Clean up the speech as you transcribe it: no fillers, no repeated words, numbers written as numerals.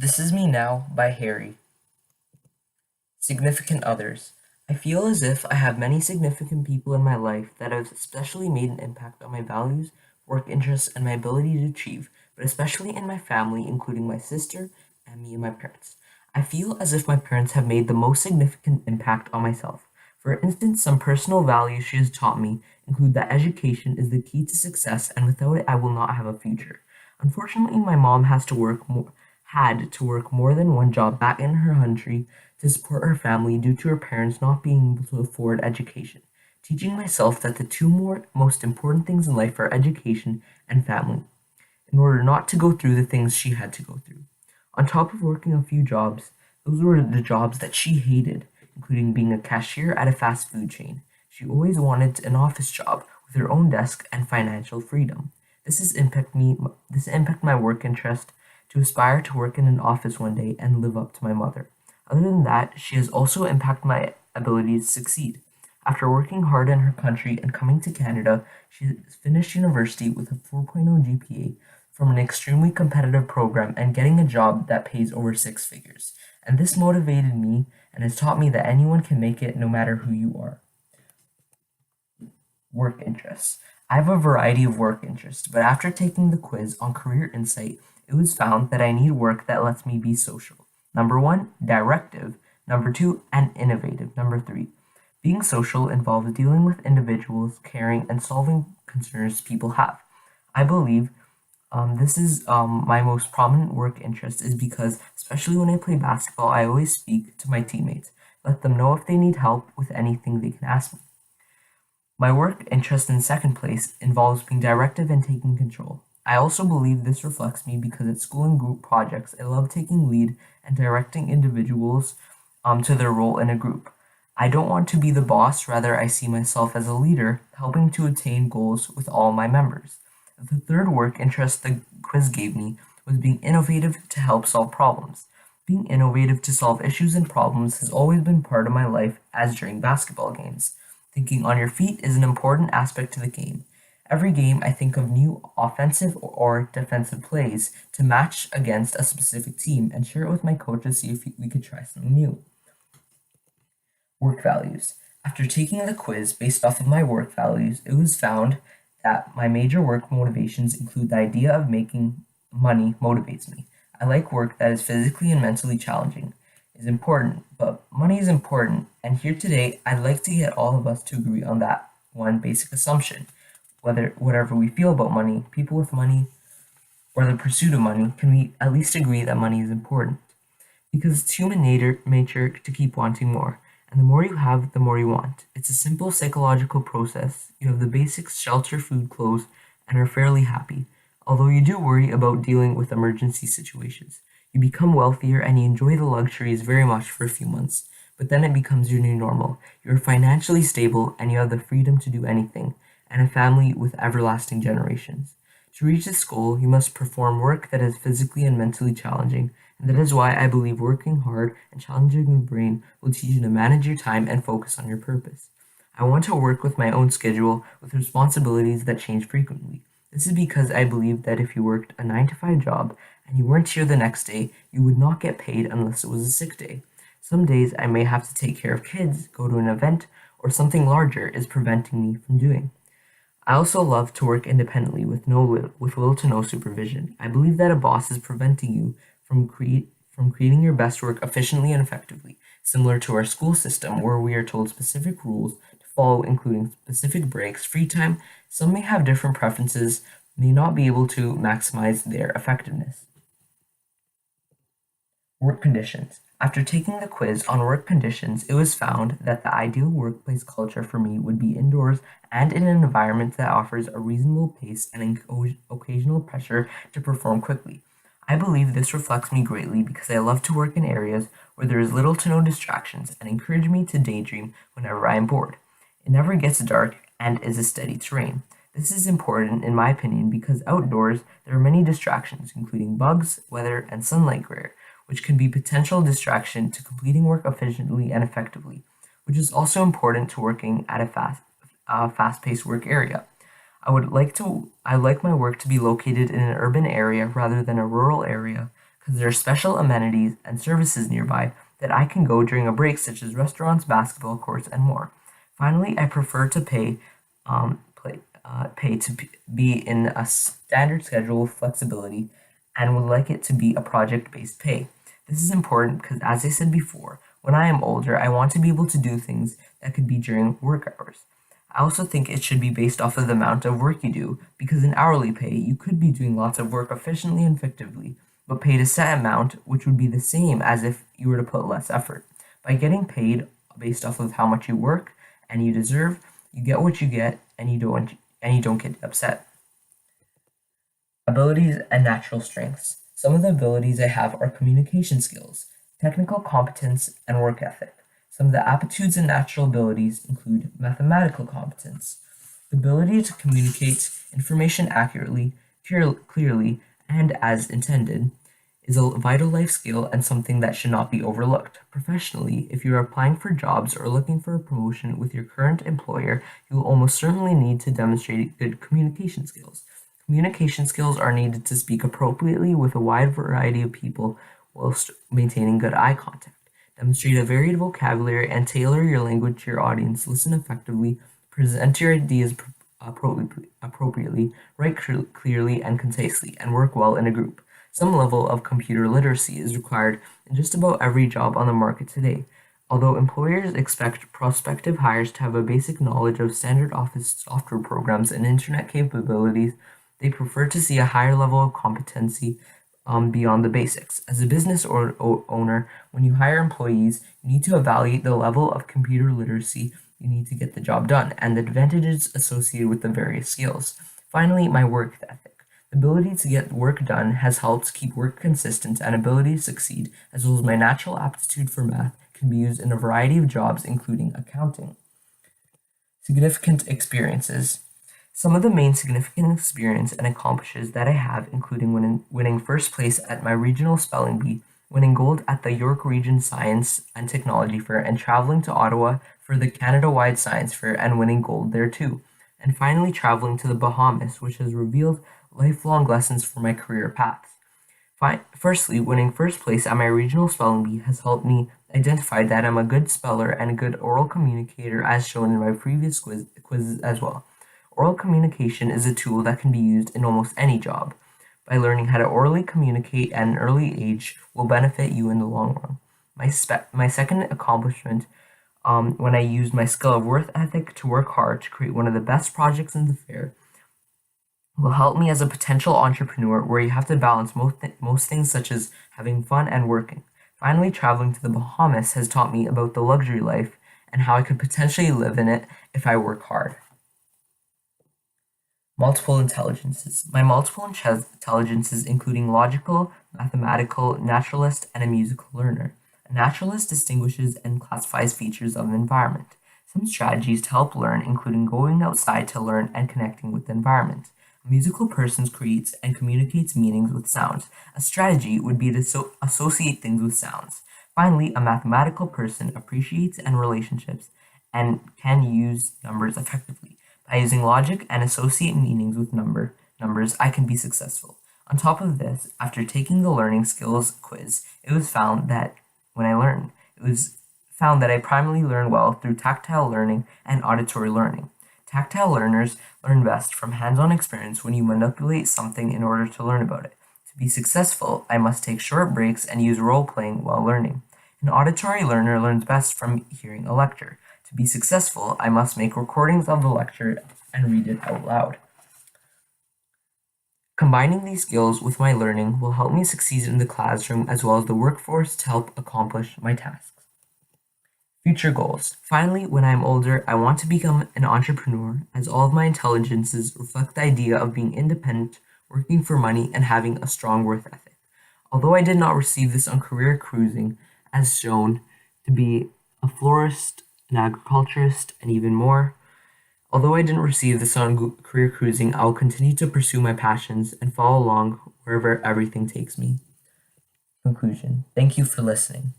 This Is Me Now by Harry. Significant Others. I feel as if I have many significant people in my life that have especially made an impact on my values, work interests, and my ability to achieve, but especially in my family, including my sister and me and my parents. I feel as if my parents have made the most significant impact on myself. For instance, some personal values she has taught me include that education is the key to success and without it I will not have a future. Unfortunately, my mom had to work more than one job back in her country to support her family due to her parents not being able to afford education, teaching myself that the most important things in life are education and family, in order not to go through the things she had to go through. On top of working a few jobs, those were the jobs that she hated, including being a cashier at a fast food chain. She always wanted an office job with her own desk and financial freedom. This impacted my work interest to aspire to work in an office one day and live up to my mother. Other than that, she has also impacted my ability to succeed. After working hard in her country and coming to Canada, she finished university with a 4.0 GPA from an extremely competitive program and getting a job that pays over six figures. And this motivated me and has taught me that anyone can make it no matter who you are. Work interests. I have a variety of work interests, but after taking the quiz on Career Insight, it was found that I need work that lets me be social. Number one, directive. Number two, and innovative. Number three, being social involves dealing with individuals, caring, and solving concerns people have. I believe this is my most prominent work interest is because, especially when I play basketball, I always speak to my teammates, let them know if they need help with anything they can ask me. My work interest in second place involves being directive and taking control. I also believe this reflects me because at school and group projects, I love taking lead and directing individuals to their role in a group. I don't want to be the boss, rather, I see myself as a leader, helping to attain goals with all my members. The third work interest the quiz gave me was being innovative to help solve problems. Being innovative to solve issues and problems has always been part of my life, as during basketball games. Thinking on your feet is an important aspect to the game. Every game, I think of new offensive or defensive plays to match against a specific team and share it with my coach to see if we could try something new. Work values. After taking the quiz based off of my work values, it was found that my major work motivations include the idea of making money motivates me. I like work that is physically and mentally challenging. Is important, but money is important, and here today I'd like to get all of us to agree on that one basic assumption. Whatever we feel about money, people with money, or the pursuit of money, can we at least agree that money is important? Because it's human nature to keep wanting more, and the more you have, the more you want. It's a simple psychological process. You have the basics: shelter, food, clothes, and are fairly happy. Although you do worry about dealing with emergency situations. You become wealthier and you enjoy the luxuries very much for a few months, but then it becomes your new normal. You are financially stable and you have the freedom to do anything, and a family with everlasting generations. To reach this goal, you must perform work that is physically and mentally challenging, and that is why I believe working hard and challenging the brain will teach you to manage your time and focus on your purpose. I want to work with my own schedule with responsibilities that change frequently. This is because I believe that if you worked a 9 to 5 job and you weren't here the next day, you would not get paid unless it was a sick day. Some days I may have to take care of kids, go to an event, or something larger is preventing me from doing. I also love to work independently with little to no supervision. I believe that a boss is preventing you from creating your best work efficiently and effectively, similar to our school system where we are told specific rules to follow, including specific breaks, free time. Some may have different preferences, may not be able to maximize their effectiveness. Work conditions. After taking the quiz on work conditions, it was found that the ideal workplace culture for me would be indoors and in an environment that offers a reasonable pace and occasional pressure to perform quickly. I believe this reflects me greatly because I love to work in areas where there is little to no distractions and encourage me to daydream whenever I am bored. It never gets dark and is a steady terrain. This is important in my opinion because outdoors there are many distractions, including bugs, weather, and sunlight glare, which can be potential distraction to completing work efficiently and effectively, which is also important to working at a fast-paced work area. I like my work to be located in an urban area rather than a rural area because there are special amenities and services nearby that I can go during a break, such as restaurants, basketball courts, and more. Finally, I prefer to pay to be in a standard schedule with flexibility and would like it to be a project based pay. This is important because, as I said before, when I am older, I want to be able to do things that could be during work hours. I also think it should be based off of the amount of work you do, because in hourly pay, you could be doing lots of work efficiently and effectively, but paid a set amount, which would be the same as if you were to put less effort. By getting paid based off of how much you work and you deserve, you get what you get, and you don't get upset. Abilities and natural strengths. Some of the abilities I have are communication skills, technical competence, and work ethic. Some of the aptitudes and natural abilities include mathematical competence, the ability to communicate information accurately, clearly, and as intended, is a vital life skill and something that should not be overlooked. Professionally, if you are applying for jobs or looking for a promotion with your current employer, you will almost certainly need to demonstrate good communication skills. Communication skills are needed to speak appropriately with a wide variety of people whilst maintaining good eye contact. Demonstrate a varied vocabulary and tailor your language to your audience. Listen effectively, present your ideas appropriately, write clearly and concisely, and work well in a group. Some level of computer literacy is required in just about every job on the market today. Although employers expect prospective hires to have a basic knowledge of standard office software programs and internet capabilities, they prefer to see a higher level of competency beyond the basics. As a business owner, when you hire employees, you need to evaluate the level of computer literacy you need to get the job done and the advantages associated with the various skills. Finally, my work ethic. The ability to get work done has helped keep work consistent and ability to succeed, as well as my natural aptitude for math can be used in a variety of jobs, including accounting. Significant experiences. Some of the main significant experience and accomplishments that I have, including winning first place at my regional spelling bee, winning gold at the York Region Science and Technology Fair, and traveling to Ottawa for the Canada-wide Science Fair and winning gold there too. And finally traveling to the Bahamas, which has revealed lifelong lessons for my career paths. Firstly, winning first place at my regional spelling bee has helped me identify that I'm a good speller and a good oral communicator, as shown in my previous quizzes as well. Oral communication is a tool that can be used in almost any job. By learning how to orally communicate at an early age will benefit you in the long run. My second accomplishment, when I used my skill of work ethic to work hard to create one of the best projects in the fair, will help me as a potential entrepreneur where you have to balance most things such as having fun and working. Finally, traveling to the Bahamas has taught me about the luxury life and how I could potentially live in it if I work hard. Multiple intelligences. My multiple intelligences including logical, mathematical, naturalist, and a musical learner. A naturalist distinguishes and classifies features of an environment. Some strategies to help learn including going outside to learn and connecting with the environment. A musical person creates and communicates meanings with sounds. A strategy would be to associate things with sounds. Finally, a mathematical person appreciates and relationships and can use numbers effectively. By using logic and associate meanings with numbers, I can be successful. On top of this, after taking the learning skills quiz, it was found that I primarily learn well through tactile learning and auditory learning. Tactile learners learn best from hands-on experience when you manipulate something in order to learn about it. To be successful, I must take short breaks and use role-playing while learning. An auditory learner learns best from hearing a lecture. To be successful, I must make recordings of the lecture and read it out loud. Combining these skills with my learning will help me succeed in the classroom as well as the workforce to help accomplish my tasks. Future goals. Finally, when I am older, I want to become an entrepreneur as all of my intelligences reflect the idea of being independent, working for money, and having a strong work ethic. Although I did not receive this on career cruising, as shown to be a florist, an agriculturist, and even more, although I didn't receive this on career cruising, I will continue to pursue my passions and follow along wherever everything takes me. Conclusion. Thank you for listening.